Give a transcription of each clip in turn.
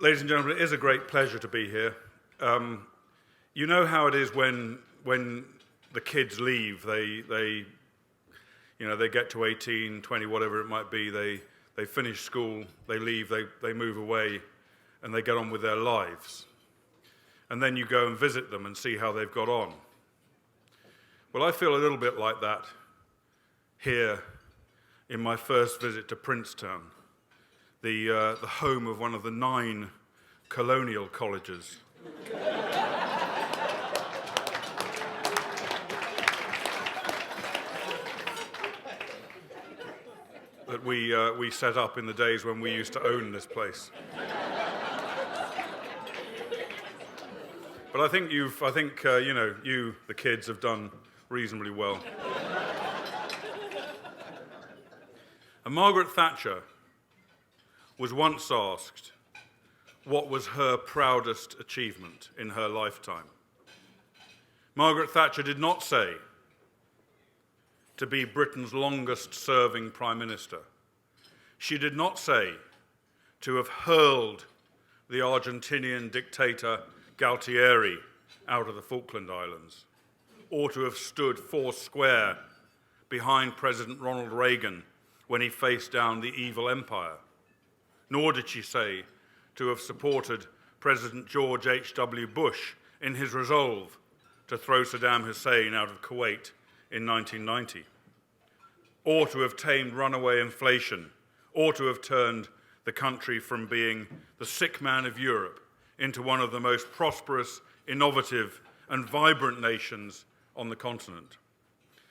Ladies and gentlemen, it is a great pleasure to be here. You know how it is when the kids leave, they get to 18, 20, whatever it might be, they finish school, they leave, they move away, and they get on with their lives. And then you go and visit them and see how they've got on. Well, I feel a little bit like that here in my first visit to Princetown, the home of one of the 9 colonial colleges. That we set up in the days when we used to own this place. But I think you, the kids, have done reasonably well. And Margaret Thatcher was once asked what was her proudest achievement in her lifetime. Margaret Thatcher did not say to be Britain's longest-serving Prime Minister. She did not say to have hurled the Argentinian dictator Galtieri out of the Falkland Islands, or to have stood foursquare behind President Ronald Reagan when he faced down the evil empire. Nor did she say to have supported President George H.W. Bush in his resolve to throw Saddam Hussein out of Kuwait in 1990, or to have tamed runaway inflation, or to have turned the country from being the sick man of Europe into one of the most prosperous, innovative, and vibrant nations on the continent.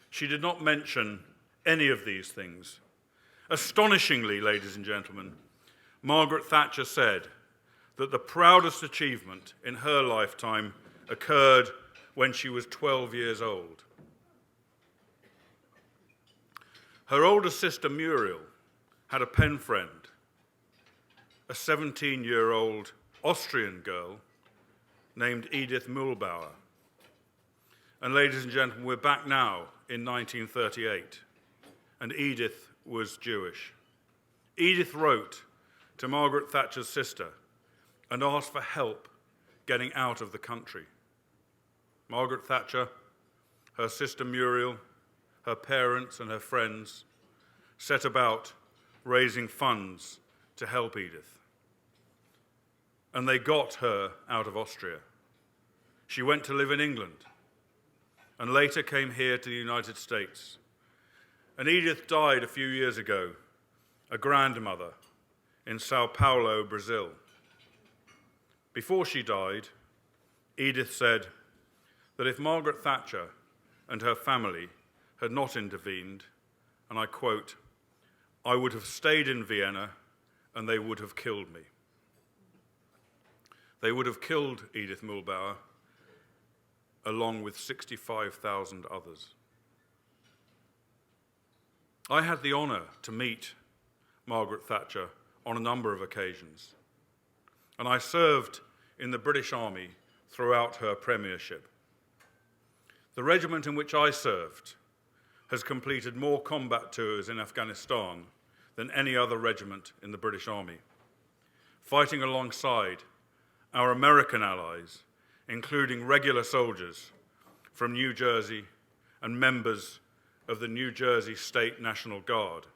She did not mention any of these things. Astonishingly, ladies and gentlemen, Margaret Thatcher said that the proudest achievement in her lifetime occurred when she was 12 years old. Her older sister Muriel had a pen friend, a 17-year-old Austrian girl named Edith Mulbauer. And ladies and gentlemen, we're back now in 1938, and Edith was Jewish. Edith wrote to Margaret Thatcher's sister and asked for help getting out of the country. Margaret Thatcher, her sister Muriel, her parents and her friends set about raising funds to help Edith. And they got her out of Austria. She went to live in England and later came here to the United States. And Edith died a few years ago, a grandmother in Sao Paulo, Brazil. Before she died, Edith said that if Margaret Thatcher and her family had not intervened, and I quote, "I would have stayed in Vienna and they would have killed me." They would have killed Edith Mulbauer along with 65,000 others. I had the honor to meet Margaret Thatcher on a number of occasions, and I served in the British Army throughout her premiership. The regiment in which I served has completed more combat tours in Afghanistan than any other regiment in the British Army, fighting alongside our American allies, including regular soldiers from New Jersey and members of the New Jersey State National Guard.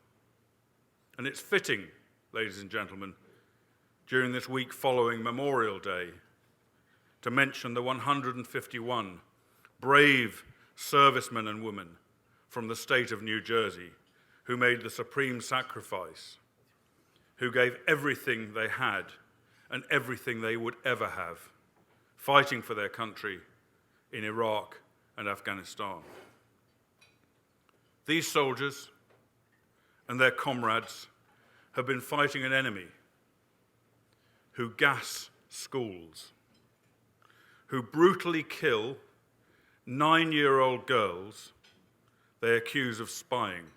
And it's fitting, ladies and gentlemen, during this week following Memorial Day, to mention the 151 brave servicemen and women from the state of New Jersey who made the supreme sacrifice, who gave everything they had and everything they would ever have, fighting for their country in Iraq and Afghanistan. These soldiers and their comrades have been fighting an enemy who gas schools, who brutally kill 9-year-old girls they accuse of spying,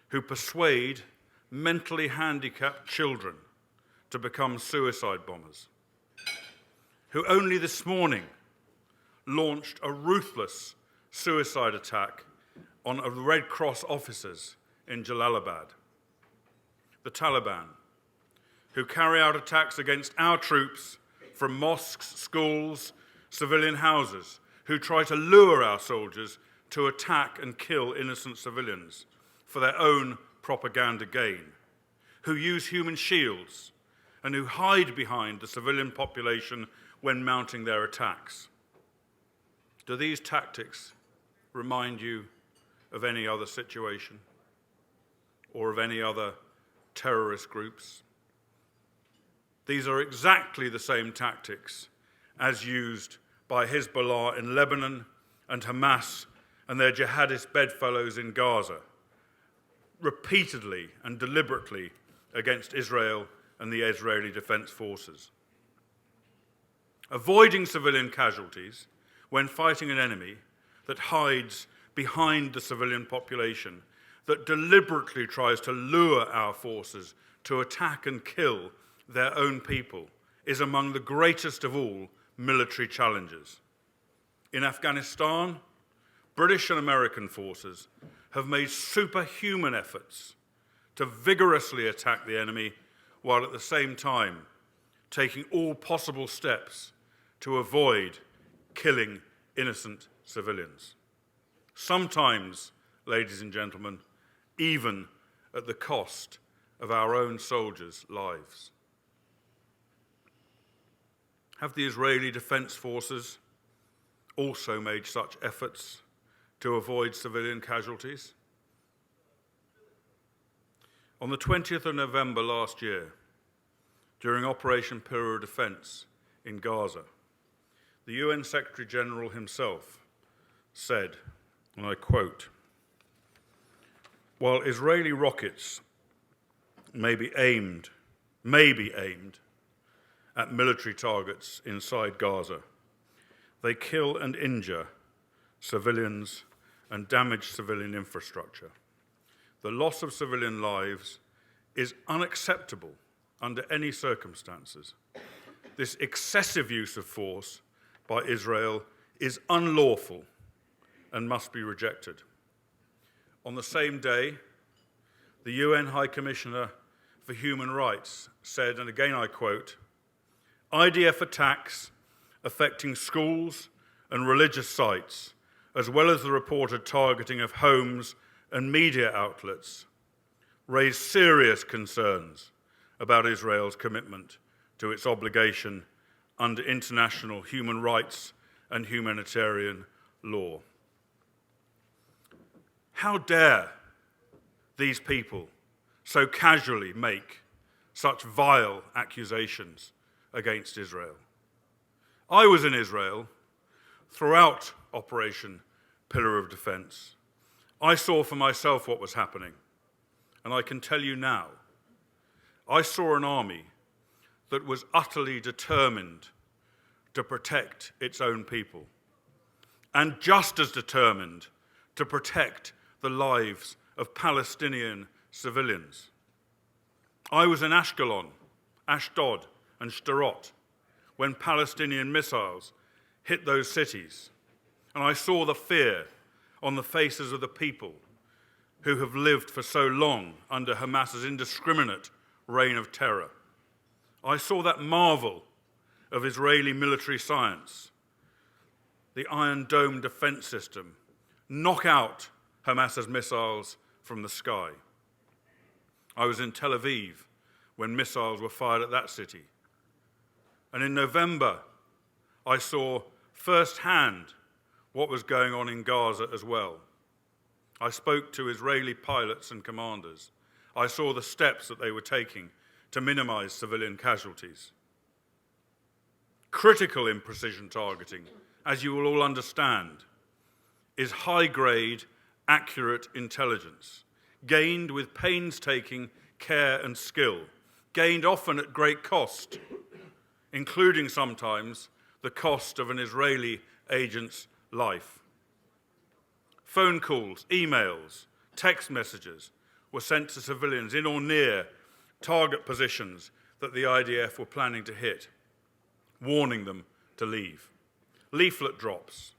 who persuade mentally handicapped children to become suicide bombers, who only this morning launched a ruthless suicide attack on Red Cross officers in Jalalabad. The Taliban, who carry out attacks against our troops from mosques, schools, civilian houses, who try to lure our soldiers to attack and kill innocent civilians for their own propaganda gain, who use human shields and who hide behind the civilian population when mounting their attacks. Do these tactics remind you of any other situation or of any other terrorist groups? These are exactly the same tactics as used by Hezbollah in Lebanon and Hamas and their jihadist bedfellows in Gaza, repeatedly and deliberately against Israel and the Israeli Defense Forces. Avoiding civilian casualties when fighting an enemy that hides behind the civilian population, that deliberately tries to lure our forces to attack and kill their own people, is among the greatest of all military challenges. In Afghanistan, British and American forces have made superhuman efforts to vigorously attack the enemy while at the same time taking all possible steps to avoid killing innocent civilians. Sometimes, ladies and gentlemen, even at the cost of our own soldiers' lives. Have the Israeli Defense Forces also made such efforts to avoid civilian casualties? On the 20th of November last year, during Operation Pillar of Defense in Gaza, the UN Secretary General himself said, and I quote, "While Israeli rockets may be aimed at military targets inside Gaza, they kill and injure civilians and damage civilian infrastructure. The loss of civilian lives is unacceptable under any circumstances. This excessive use of force by Israel is unlawful and must be rejected." On the same day, the UN High Commissioner for Human Rights said, and again I quote, "IDF attacks affecting schools and religious sites, as well as the reported targeting of homes and media outlets, raise serious concerns about Israel's commitment to its obligation under international human rights and humanitarian law." How dare these people so casually make such vile accusations against Israel? I was in Israel throughout Operation Pillar of Defense. I saw for myself what was happening, and I can tell you now, I saw an army that was utterly determined to protect its own people, and just as determined to protect the lives of Palestinian civilians. I was in Ashkelon, Ashdod, and Sderot when Palestinian missiles hit those cities, and I saw the fear on the faces of the people who have lived for so long under Hamas's indiscriminate reign of terror. I saw that marvel of Israeli military science, the Iron Dome defense system, knock out Hamas's missiles from the sky. I was in Tel Aviv when missiles were fired at that city. And in November, I saw firsthand what was going on in Gaza as well. I spoke to Israeli pilots and commanders. I saw the steps that they were taking to minimize civilian casualties. Critical in precision targeting, as you will all understand, is high-grade, accurate intelligence, gained with painstaking care and skill, gained often at great cost, including sometimes the cost of an Israeli agent's life. Phone calls, emails, text messages were sent to civilians in or near target positions that the IDF were planning to hit, warning them to leave. Leaflet drops,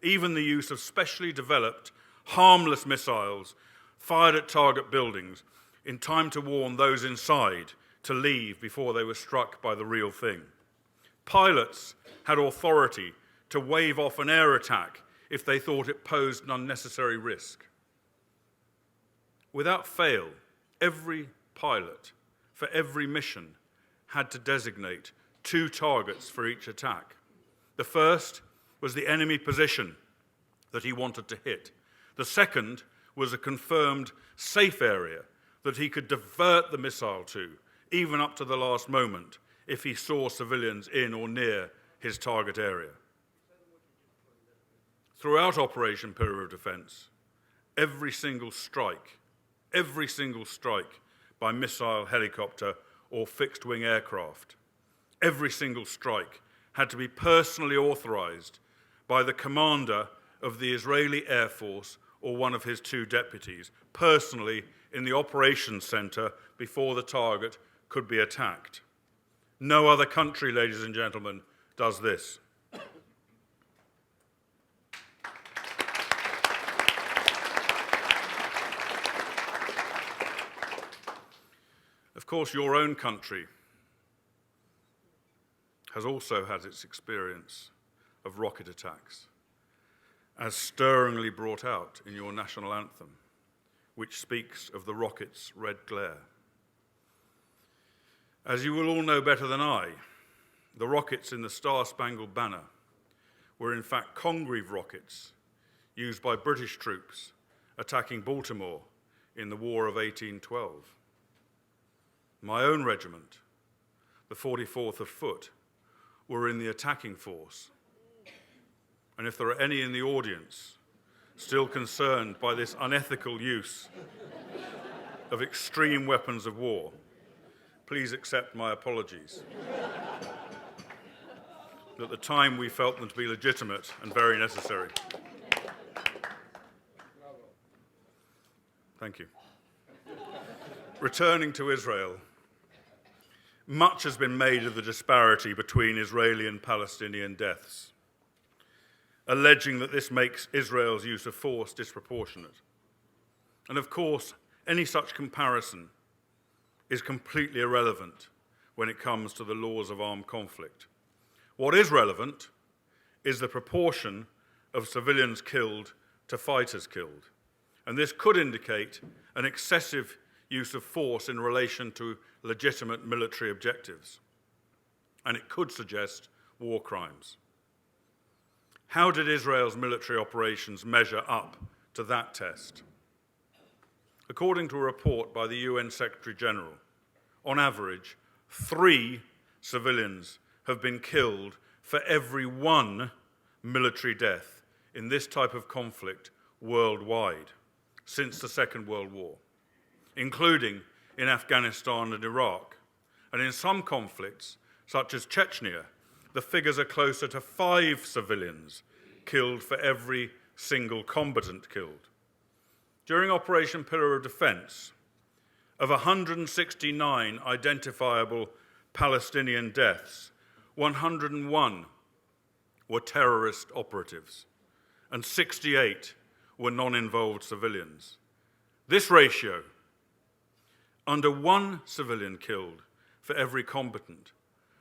even the use of specially developed, harmless missiles fired at target buildings in time to warn those inside to leave before they were struck by the real thing. Pilots had authority to wave off an air attack if they thought it posed an unnecessary risk. Without fail, every pilot for every mission had to designate 2 targets for each attack. The first was the enemy position that he wanted to hit. The second was a confirmed safe area that he could divert the missile to, even up to the last moment, if he saw civilians in or near his target area. Throughout Operation Pillar of Defense, every single strike by missile, helicopter, or fixed-wing aircraft, every single strike had to be personally authorized by the commander of the Israeli Air Force or one of his 2 deputies, personally in the operations center before the target could be attacked. No other country, ladies and gentlemen, does this. Of course, your own country has also had its experience of rocket attacks, as stirringly brought out in your national anthem, which speaks of the rocket's red glare. As you will all know better than I, the rockets in the Star-Spangled Banner were in fact Congreve rockets used by British troops attacking Baltimore in the War of 1812. My own regiment, the 44th of Foot, were in the attacking force. And if there are any in the audience still concerned by this unethical use of extreme weapons of war, please accept my apologies. At the time, we felt them to be legitimate and very necessary. Thank you. Returning to Israel, much has been made of the disparity between Israeli and Palestinian deaths, alleging that this makes Israel's use of force disproportionate. And of course, any such comparison is completely irrelevant when it comes to the laws of armed conflict. What is relevant is the proportion of civilians killed to fighters killed. And this could indicate an excessive use of force in relation to legitimate military objectives. And it could suggest war crimes. How did Israel's military operations measure up to that test? According to a report by the UN Secretary General, on average, 3 civilians have been killed for every 1 military death in this type of conflict worldwide since the Second World War, including in Afghanistan and Iraq. And in some conflicts, such as Chechnya, the figures are closer to 5 civilians killed for every single combatant killed. During Operation Pillar of Defense, of 169 identifiable Palestinian deaths, 101 were terrorist operatives, and 68 were non-involved civilians. This ratio, under 1 civilian killed for every combatant,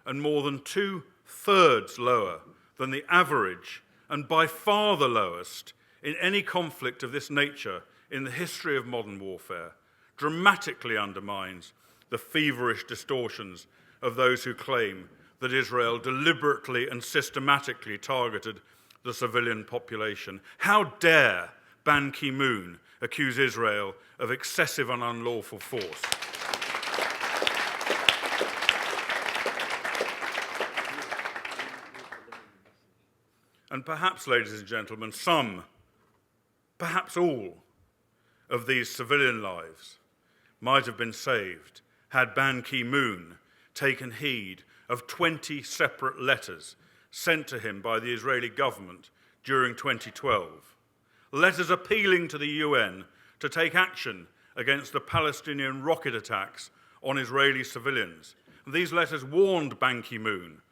and more than 2/3 lower than the average, and by far the lowest in any conflict of this nature in the history of modern warfare, dramatically undermines the feverish distortions of those who claim that Israel deliberately and systematically targeted the civilian population. How dare Ban Ki-moon accuse Israel of excessive and unlawful force? And perhaps, ladies and gentlemen, some, perhaps all, of these civilian lives might have been saved had Ban Ki-moon taken heed of 20 separate letters sent to him by the Israeli government during 2012. Letters appealing to the UN to take action against the Palestinian rocket attacks on Israeli civilians. And these letters warned Ban Ki-moon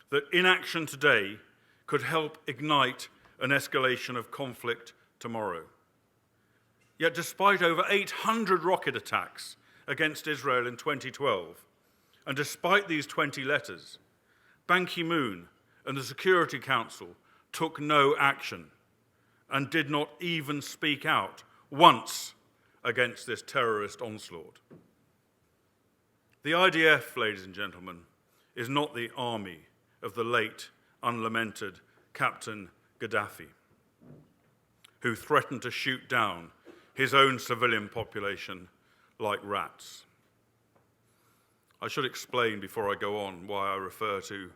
that inaction today could help ignite an escalation of conflict tomorrow. Yet despite over 800 rocket attacks against Israel in 2012, And despite these 20 letters, Ban Ki-moon and the Security Council took no action and did not even speak out once against this terrorist onslaught. The IDF, ladies and gentlemen, is not the army of the late, unlamented Captain Gaddafi, who threatened to shoot down his own civilian population like rats. I should explain before I go on why I refer to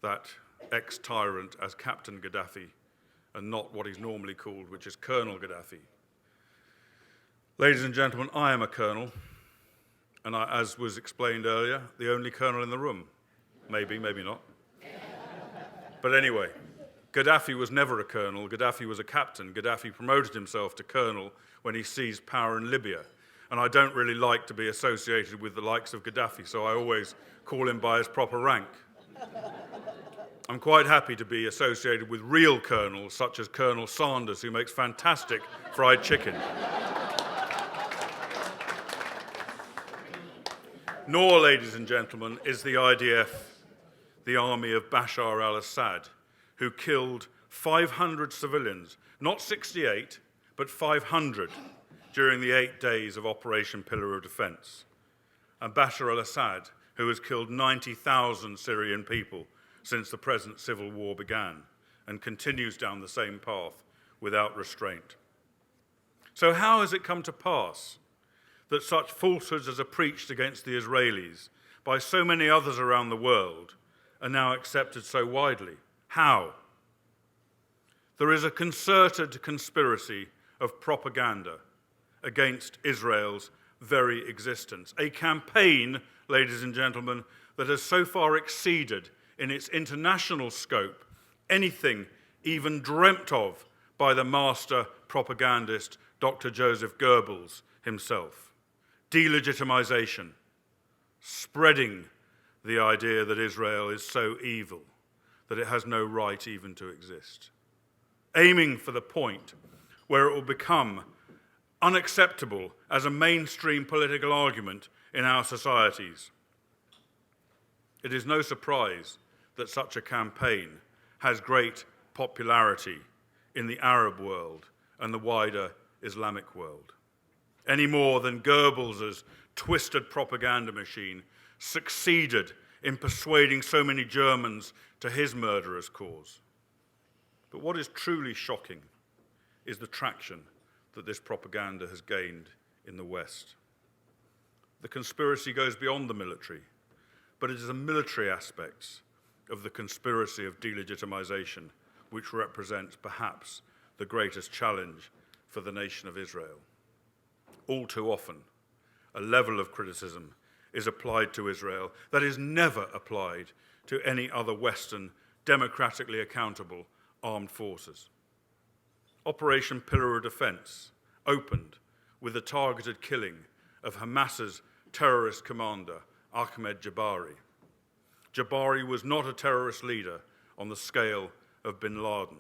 that ex-tyrant as Captain Gaddafi and not what he's normally called, which is Colonel Gaddafi. Ladies and gentlemen, I am a colonel, and as was explained earlier, the only colonel in the room. Maybe, maybe not. But anyway, Gaddafi was never a colonel. Gaddafi was a captain. Gaddafi promoted himself to colonel when he seized power in Libya. And I don't really like to be associated with the likes of Gaddafi, so I always call him by his proper rank. I'm quite happy to be associated with real colonels, such as Colonel Sanders, who makes fantastic fried chicken. Nor, ladies and gentlemen, is the IDF the army of Bashar al-Assad, who killed 500 civilians, not 68, but 500 during the 8 days of Operation Pillar of Defense. And Bashar al-Assad, who has killed 90,000 Syrian people since the present civil war began and continues down the same path without restraint. So how has it come to pass that such falsehoods as are preached against the Israelis by so many others around the world are now accepted so widely? How? There is a concerted conspiracy of propaganda against Israel's very existence. A campaign, ladies and gentlemen, that has so far exceeded in its international scope anything even dreamt of by the master propagandist Dr. Joseph Goebbels himself. Delegitimization, spreading the idea that Israel is so evil that it has no right even to exist. Aiming for the point where it will become unacceptable as a mainstream political argument in our societies. It is no surprise that such a campaign has great popularity in the Arab world and the wider Islamic world, any more than Goebbels' twisted propaganda machine succeeded in persuading so many Germans to his murderous cause. But what is truly shocking is the traction that this propaganda has gained in the West. The conspiracy goes beyond the military, but it is the military aspects of the conspiracy of delegitimization which represents perhaps the greatest challenge for the nation of Israel. All too often, a level of criticism is applied to Israel that is never applied to any other Western, democratically accountable armed forces. Operation Pillar of Defense opened with the targeted killing of Hamas's terrorist commander, Ahmed Jabari. Jabari was not a terrorist leader on the scale of bin Laden,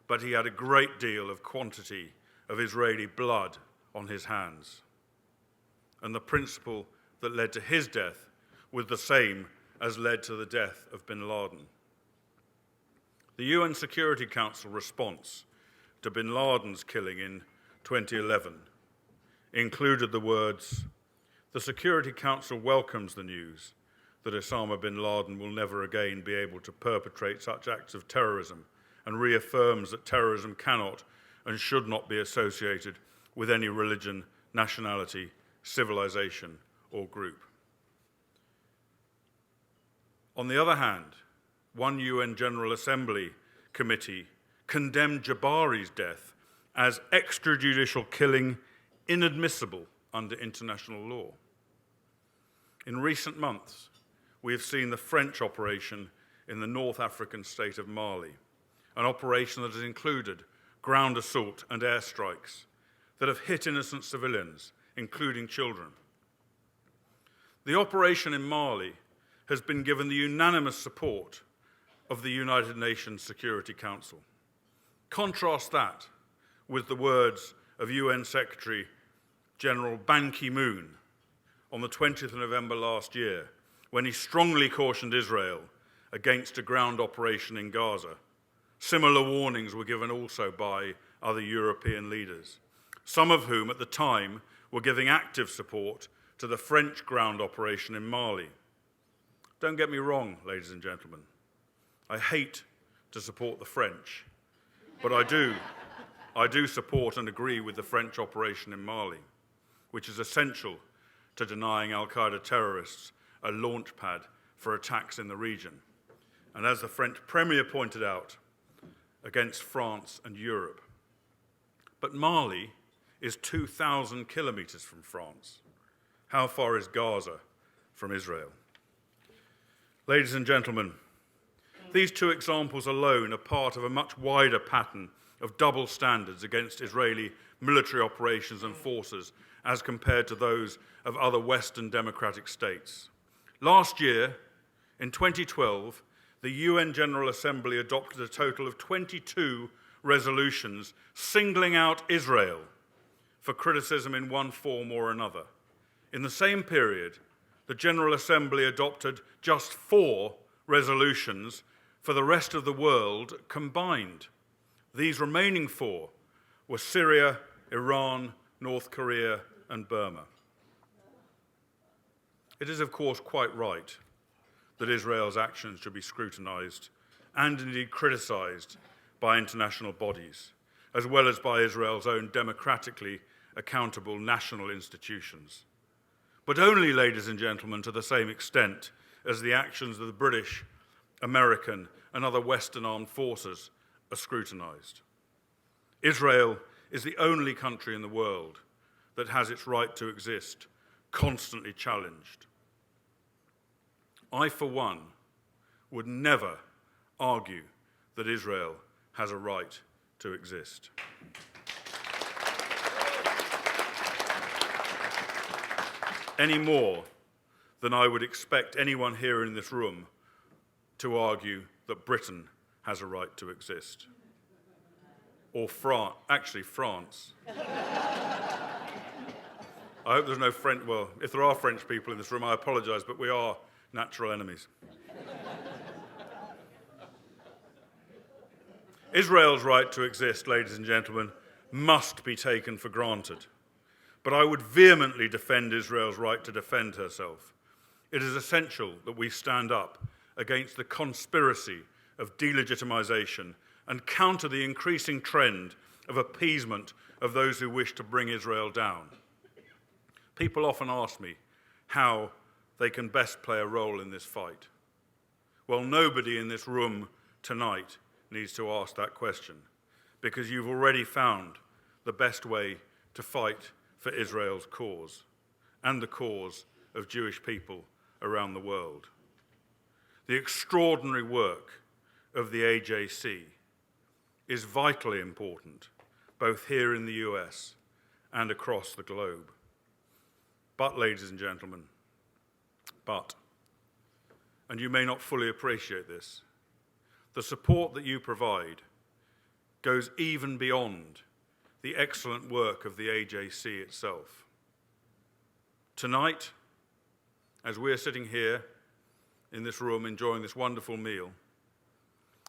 but he had a great deal of quantity of Israeli blood on his hands. And the principle that led to his death was the same as led to the death of bin Laden. The UN Security Council response to bin Laden's killing in 2011 included the words, "The Security Council welcomes the news that Osama bin Laden will never again be able to perpetrate such acts of terrorism and reaffirms that terrorism cannot and should not be associated with any religion, nationality, civilization, or group." On the other hand, one UN General Assembly committee condemned Jabari's death as extrajudicial killing inadmissible under international law. In recent months, we have seen the French operation in the North African state of Mali, an operation that has included ground assault and airstrikes that have hit innocent civilians, including children. The operation in Mali has been given the unanimous support of the United Nations Security Council. Contrast that with the words of UN Secretary General Ban Ki-moon on the 20th of November last year, when he strongly cautioned Israel against a ground operation in Gaza. Similar warnings were given also by other European leaders, some of whom at the time were giving active support to the French ground operation in Mali. Don't get me wrong, ladies and gentlemen. I hate to support the French, but I do support and agree with the French operation in Mali, which is essential to denying al-Qaeda terrorists a launch pad for attacks in the region. And as the French Premier pointed out, against France and Europe. But Mali is 2,000 kilometers from France. How far is Gaza from Israel? Ladies and gentlemen, these two examples alone are part of a much wider pattern of double standards against Israeli military operations and forces as compared to those of other Western democratic states. Last year, in 2012, the UN General Assembly adopted a total of 22 resolutions singling out Israel for criticism in one form or another. In the same period, the General Assembly adopted just 4 resolutions for the rest of the world combined. These remaining 4 were Syria, Iran, North Korea, and Burma. It is, of course, quite right that Israel's actions should be scrutinized and indeed criticized by international bodies, as well as by Israel's own democratically accountable national institutions. But only, ladies and gentlemen, to the same extent as the actions of the British, American, and other Western armed forces are scrutinized. Israel is the only country in the world that has its right to exist constantly challenged. I, for one, would never argue that Israel has a right to exist. Any more than I would expect anyone here in this room to argue that Britain has a right to exist. Or France. I hope there's no French, well, if there are French people in this room, I apologize, but we are natural enemies. Israel's right to exist, ladies and gentlemen, must be taken for granted. But I would vehemently defend Israel's right to defend herself. It is essential that we stand up against the conspiracy of delegitimization and counter the increasing trend of appeasement of those who wish to bring Israel down. People often ask me how they can best play a role in this fight. Well, nobody in this room tonight needs to ask that question, because you've already found the best way to fight for Israel's cause and the cause of Jewish people around the world. The extraordinary work of the AJC is vitally important, both here in the US and across the globe. But, ladies and gentlemen, and you may not fully appreciate this, the support that you provide goes even beyond the excellent work of the AJC itself. Tonight, as we're sitting here in this room enjoying this wonderful meal,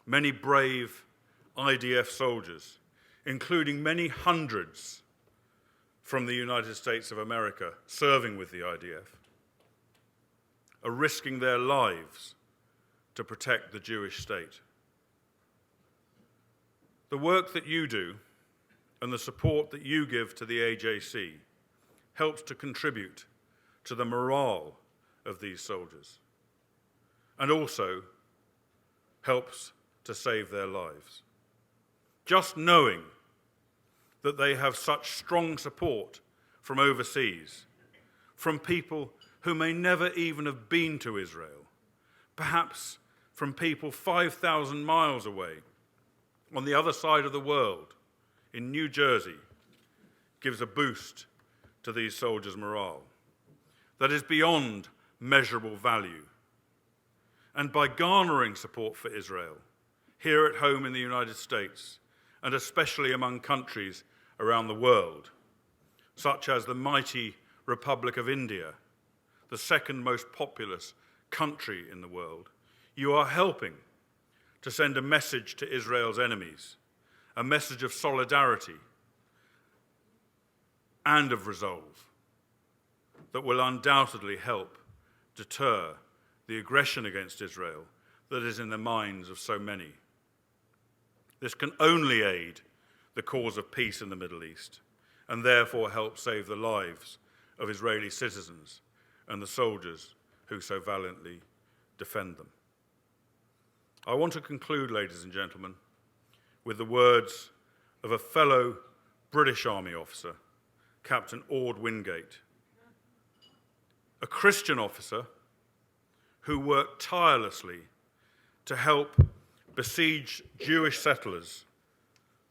many brave IDF soldiers, including many hundreds from the United States of America serving with the IDF, are risking their lives to protect the Jewish state. The work that you do and the support that you give to the AJC helps to contribute to the morale of these soldiers and also helps to save their lives. Just knowing that they have such strong support from overseas, from people who may never even have been to Israel, perhaps from people 5,000 miles away on the other side of the world in New Jersey, gives a boost to these soldiers' morale that is beyond measurable value. And by garnering support for Israel here at home in the United States, and especially among countries around the world, such as the mighty Republic of India, the second most populous country in the world, you are helping to send a message to Israel's enemies, a message of solidarity and of resolve that will undoubtedly help deter the aggression against Israel that is in the minds of so many. This can only aid the cause of peace in the Middle East and therefore help save the lives of Israeli citizens and the soldiers who so valiantly defend them. I want to conclude, ladies and gentlemen, with the words of a fellow British Army officer, Captain Ord Wingate, a Christian officer who worked tirelessly to help besiege Jewish settlers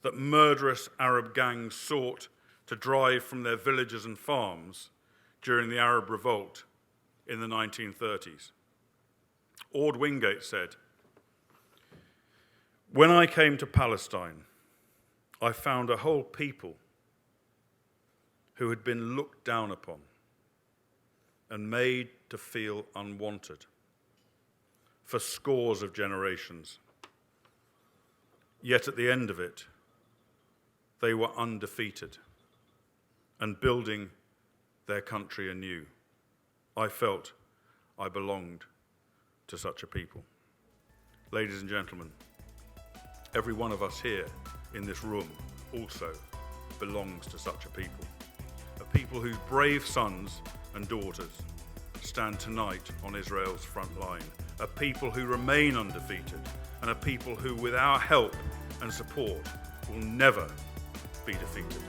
that murderous Arab gangs sought to drive from their villages and farms during the Arab Revolt in the 1930s. Ord Wingate said, "When I came to Palestine, I found a whole people who had been looked down upon and made to feel unwanted for scores of generations. Yet at the end of it, they were undefeated and building their country anew. I felt I belonged to such a people." Ladies and gentlemen, every one of us here in this room also belongs to such a people whose brave sons and daughters stand tonight on Israel's front line, a people who remain undefeated, and a people who, with our help and support, will never be defeated.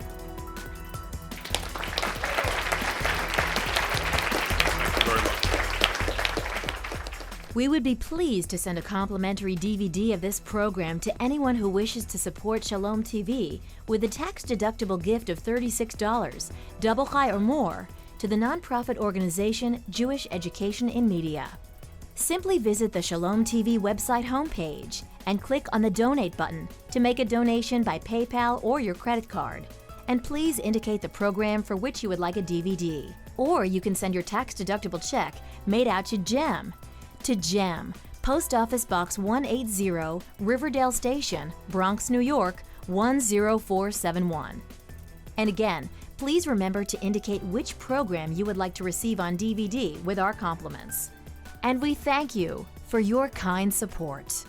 Thank you very much. We would be pleased to send a complimentary DVD of this program to anyone who wishes to support Shalom TV with a tax-deductible gift of $36, double high or more, to the nonprofit organization Jewish Education in Media. Simply visit the Shalom TV website homepage and click on the Donate button to make a donation by PayPal or your credit card. And please indicate the program for which you would like a DVD. Or you can send your tax-deductible check made out to GEM. To GEM, Post Office Box 180, Riverdale Station, Bronx, New York, 10471. And again, please remember to indicate which program you would like to receive on DVD with our compliments. And we thank you for your kind support.